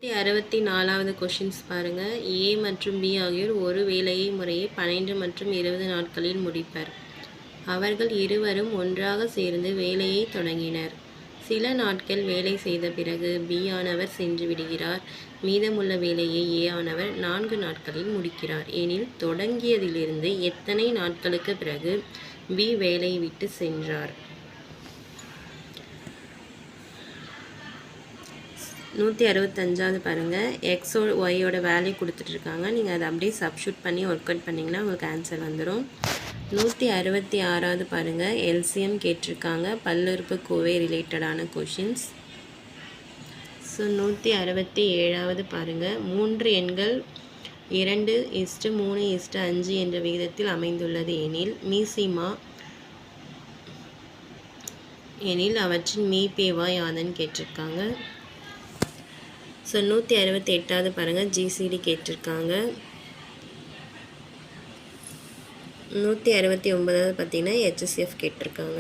64வது questions பாருங்கள். ஏ மற்றும் B ஆகியோர் ஒரு வேலையை முறையே 12 மற்றும் 20 நாட்களில் முடிப்பர். அவர்கள் இருவரும் ஒன்றாக சேர்ந்து வேலையை தொடங்கினர். சில நாட்கள் வேலை செய்த பிறகு பி ஆனவர் சென்று விடுகிறார். மீதமுள்ள வேலையை ஏ ஆனவர் 4 நாட்களில் முடிக்கிறார் எனில் தொடங்கியதிலிருந்து எத்தனை நாட்களுக்கு பிறகு பி வேலையை விட்டு சென்றார்? 165வது பாருங்கள். எக்ஸோட ஒய்யோட வேல்யூ கொடுத்துட்ருக்காங்க. நீங்கள் அதை அப்படியே சப்ஸ்டியூட் பண்ணி ஒர்க் அவுட் பண்ணிங்கன்னா உங்களுக்கு ஆன்சர் வந்துடும். 166வது பாருங்கள். எல்சிஎம் கேட்டிருக்காங்க. பல்லுறுப்பு கோவை ரிலேட்டடான கொஷின்ஸ். ஸோ 167வது பாருங்கள். 3 எண்கள் 2:3:5 என்ற விகிதத்தில் அமைந்துள்ளது எனில் மீசிமா எனில் அவற்றின் மீப்பேவா யாதன்னு கேட்டிருக்காங்க. ஸோ 168வது பாருங்கள். ஜிசிடி கேட்டிருக்காங்க. 169வது பார்த்தீங்கன்னா ஹெச்எஸ்எஃப் கேட்டிருக்காங்க.